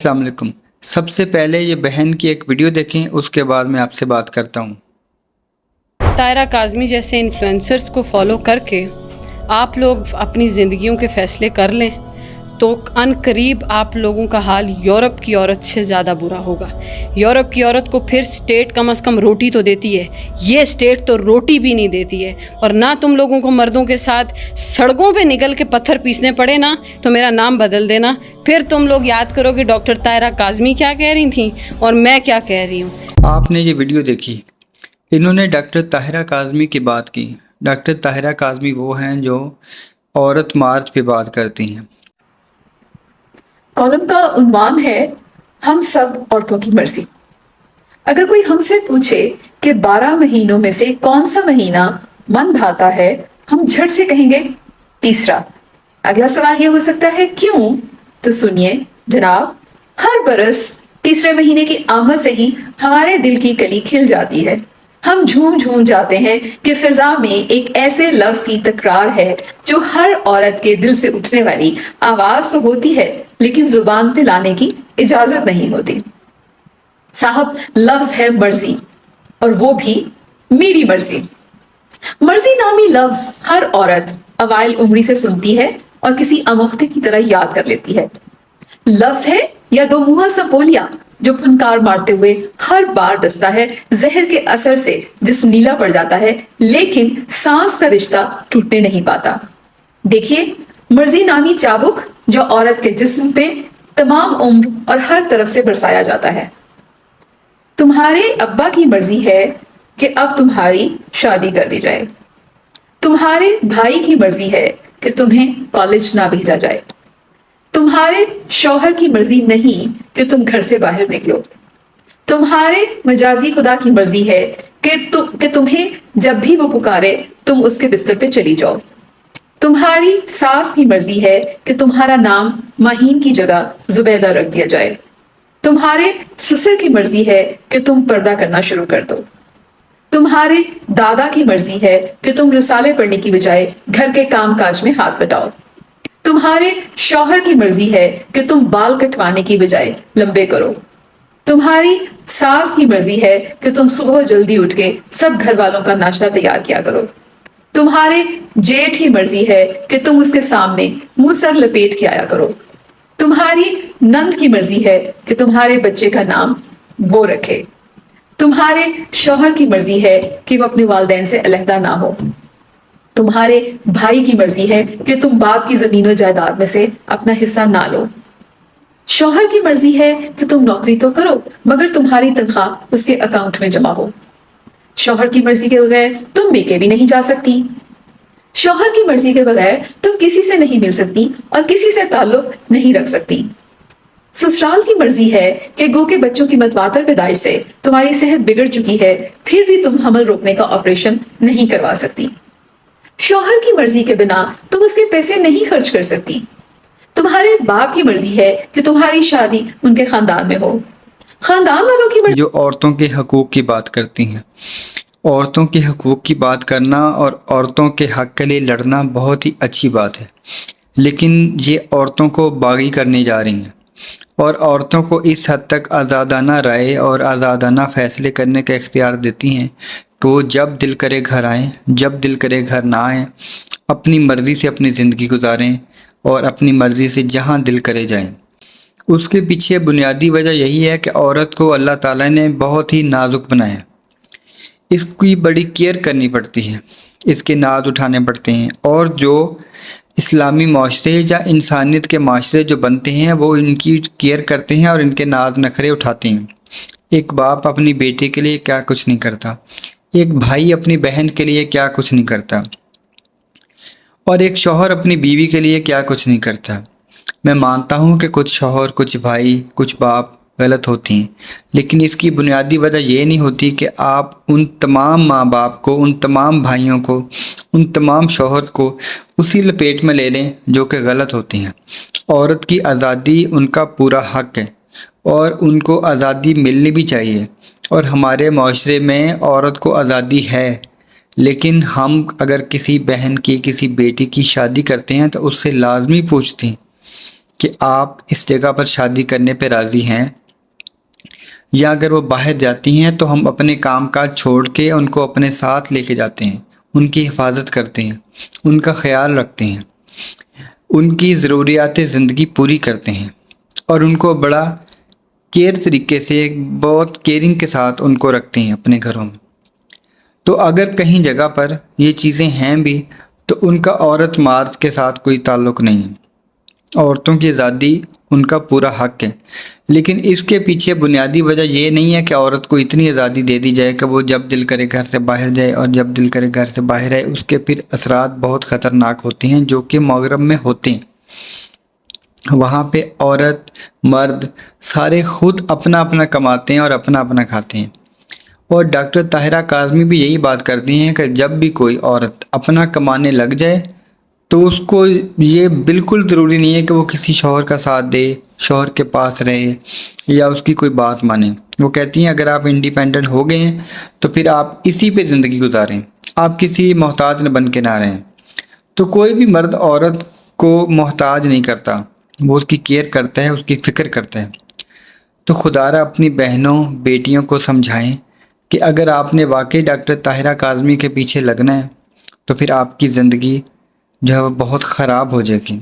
السلام علیکم۔ سب سے پہلے یہ بہن کی ایک ویڈیو دیکھیں، اس کے بعد میں آپ سے بات کرتا ہوں۔ طاہرہ کاظمی جیسے انفلوئنسرز کو فالو کر کے آپ لوگ اپنی زندگیوں کے فیصلے کر لیں تو ان قریب آپ لوگوں کا حال یورپ کی عورت سے زیادہ برا ہوگا۔ یورپ کی عورت کو پھر سٹیٹ کم از کم روٹی تو دیتی ہے، یہ سٹیٹ تو روٹی بھی نہیں دیتی ہے، اور نہ تم لوگوں کو مردوں کے ساتھ سڑکوں پہ نکل کے پتھر پیسنے پڑے نا تو میرا نام بدل دینا، پھر تم لوگ یاد کرو کہ ڈاکٹر طاہرہ کاظمی کیا کہہ رہی تھیں اور میں کیا کہہ رہی ہوں۔ آپ نے یہ ویڈیو دیکھی، انہوں نے ڈاکٹر طاہرہ کاظمی کی بات کی۔ ڈاکٹر طاہرہ کاظمی وہ ہیں جو عورت مارچ پہ بات کرتی ہیں۔ کالم کا عنوان ہے ہم سب عورتوں کی مرضی۔ اگر کوئی ہم سے پوچھے کہ 12 مہینوں میں سے کون سا مہینہ من بھاتا ہے، ہم جھٹ سے کہیں گے تیسرا۔ اگلا سوال یہ ہو سکتا ہے کیوں؟ تو سنیے جناب، ہر برس تیسرے مہینے کی آمد سے ہی ہمارے دل کی کلی کھل جاتی ہے۔ ہم جھوم جھوم جاتے ہیں کہ فضا میں ایک ایسے لفظ کی تکرار ہے جو ہر عورت کے دل سے اٹھنے والی آواز تو ہوتی ہے لیکن زبان پہ لانے کی اجازت نہیں ہوتی۔ صاحب، لفظ ہے مرضی، اور وہ بھی میری مرضی۔ مرضی نامی لفظ ہر عورت اوائل عمری سے سنتی ہے اور کسی اموختے کی طرح یاد کر لیتی ہے۔ لفظ ہے یا دو منہا سپولیا جو پھنکار مارتے ہوئے ہر بار دستا ہے، زہر کے اثر سے جسم نیلا پڑ جاتا ہے لیکن سانس کا رشتہ ٹوٹنے نہیں پاتا۔ دیکھیے، مرضی نامی چابک جو عورت کے جسم پہ تمام عمر اور ہر طرف سے برسایا جاتا ہے۔ تمہارے ابا کی مرضی ہے کہ اب تمہاری شادی کر دی جائے۔ تمہارے بھائی کی مرضی ہے کہ تمہیں کالج نہ بھیجا جائے۔ تمہارے شوہر کی مرضی نہیں کہ تم گھر سے باہر نکلو۔ تمہارے مجازی خدا کی مرضی ہے کہ تمہیں جب بھی وہ پکارے تم اس کے بستر پہ چلی جاؤ۔ تمہاری ساس کی مرضی ہے کہ تمہارا نام ماہین کی جگہ زبیدہ رکھ دیا جائے۔ تمہارے سسر کی مرضی ہے کہ تم پردہ کرنا شروع کر دو۔ تمہارے دادا کی مرضی ہے کہ تم رسالے پڑھنے کی بجائے گھر کے کام کاج میں ہاتھ بٹاؤ۔ تمہارے شوہر کی مرضی ہے کہ تم بال کٹوانے کی بجائے لمبے کرو۔ تمہاری ساس کی مرضی ہے کہ تم صبح جلدی اٹھ کے سب گھر والوں کا ناشتہ تیار کیا کرو۔ تمہارے جیٹھ کی مرضی ہے کہ تم اس کے سامنے منہ سر لپیٹ کے آیا کرو۔ تمہاری نند کی مرضی ہے کہ تمہارے بچے کا نام وہ رکھے۔ تمہارے شوہر کی مرضی ہے کہ وہ اپنے والدین سے علیحدہ نہ ہو۔ تمہارے بھائی کی مرضی ہے کہ تم باپ کی زمین و جائیداد میں سے اپنا حصہ نہ لو۔ شوہر کی مرضی ہے کہ تم نوکری تو کرو مگر تمہاری تنخواہ اس کے اکاؤنٹ میں جمع ہو۔ شوہر کی مرضی کے بغیر تم بیکے بھی نہیں جا سکتی۔ شوہر کی مرضی کے بغیر تم کسی سے نہیں مل سکتی اور کسی سے تعلق نہیں رکھ سکتی۔ سسرال کی مرضی ہے کہ گو کے بچوں کی متواتر پیدائش سے تمہاری صحت بگڑ چکی ہے پھر بھی تم حمل روکنے کا آپریشن نہیں کروا سکتی۔ شوہر کی مرضی کے بنا تم اس کے پیسے نہیں خرچ کر سکتی۔ تمہارے باپ کی مرضی ہے کہ تمہاری شادی ان کے خاندان میں ہو۔ خاندان والوں کی مرضی جو عورتوں کے حقوق کی بات کرتی ہیں، عورتوں کے حقوق کی بات کرنا اور عورتوں کے حق کے لیے لڑنا بہت ہی اچھی بات ہے، لیکن یہ عورتوں کو باغی کرنے جا رہی ہیں اور عورتوں کو اس حد تک آزادانہ رائے اور آزادانہ فیصلے کرنے کا اختیار دیتی ہیں کہ وہ جب دل کرے گھر آئیں، جب دل کرے گھر نہ آئیں، اپنی مرضی سے اپنی زندگی گزاریں اور اپنی مرضی سے جہاں دل کرے جائیں۔ اس کے پیچھے بنیادی وجہ یہی ہے کہ عورت کو اللہ تعالیٰ نے بہت ہی نازک بنایا ہے، اس کی بڑی کیئر کرنی پڑتی ہے، اس کے ناز اٹھانے پڑتے ہیں، اور جو اسلامی معاشرے یا انسانیت کے معاشرے جو بنتے ہیں وہ ان کی کیئر کرتے ہیں اور ان کے ناز نخرے اٹھاتے ہیں۔ ایک باپ اپنی بیٹی کے لیے کیا کچھ نہیں کرتا، ایک بھائی اپنی بہن کے لیے کیا کچھ نہیں کرتا، اور ایک شوہر اپنی بیوی کے لیے کیا کچھ نہیں کرتا۔ میں مانتا ہوں کہ کچھ شوہر، کچھ بھائی، کچھ باپ غلط ہوتی ہیں، لیکن اس کی بنیادی وجہ یہ نہیں ہوتی کہ آپ ان تمام ماں باپ کو، ان تمام بھائیوں کو، ان تمام شوہر کو اسی لپیٹ میں لے لیں جو کہ غلط ہوتی ہیں۔ عورت کی آزادی ان کا پورا حق ہے اور ان کو آزادی ملنی بھی چاہیے، اور ہمارے معاشرے میں عورت کو آزادی ہے، لیکن ہم اگر کسی بہن کی، کسی بیٹی کی شادی کرتے ہیں تو اس سے لازمی پوچھتے ہیں کہ آپ اس جگہ پر شادی کرنے پہ راضی ہیں، یا اگر وہ باہر جاتی ہیں تو ہم اپنے کام کاج چھوڑ کے ان کو اپنے ساتھ لے کے جاتے ہیں، ان کی حفاظت کرتے ہیں، ان کا خیال رکھتے ہیں، ان کی ضروریات زندگی پوری کرتے ہیں، اور ان کو بڑا کیئر طریقے سے، بہت کیئرنگ کے ساتھ ان کو رکھتے ہیں اپنے گھروں میں۔ تو اگر کہیں جگہ پر یہ چیزیں ہیں بھی تو ان کا عورت مرد کے ساتھ کوئی تعلق نہیں ہے۔ عورتوں کی آزادی ان کا پورا حق ہے، لیکن اس کے پیچھے بنیادی وجہ یہ نہیں ہے کہ عورت کو اتنی آزادی دے دی جائے کہ وہ جب دل کرے گھر سے باہر جائے اور جب دل کرے گھر سے باہر آئے۔ اس کے پھر اثرات بہت خطرناک ہوتے ہیں جو کہ مغرب میں ہوتے ہیں۔ وہاں پہ عورت مرد سارے خود اپنا اپنا کماتے ہیں اور اپنا اپنا کھاتے ہیں، اور ڈاکٹر طاہرہ کاظمی بھی یہی بات کرتی ہیں کہ جب بھی کوئی عورت اپنا کمانے لگ جائے تو اس کو یہ بالکل ضروری نہیں ہے کہ وہ کسی شوہر کا ساتھ دے، شوہر کے پاس رہے یا اس کی کوئی بات مانے۔ وہ کہتی ہیں اگر آپ انڈیپینڈنٹ ہو گئے ہیں تو پھر آپ اسی پہ زندگی گزاریں، آپ کسی محتاج نہ بن کے نہ رہیں۔ تو کوئی بھی مرد عورت کو محتاج نہیں کرتا، وہ اس کی کیئر کرتا ہے، اس کی فکر کرتا ہے۔ تو خدارہ اپنی بہنوں بیٹیوں کو سمجھائیں کہ اگر آپ نے واقعی ڈاکٹر طاہرہ کاظمی کے پیچھے لگنا ہے تو پھر آپ کی زندگی جو ہے وہ بہت خراب ہو جائے گی۔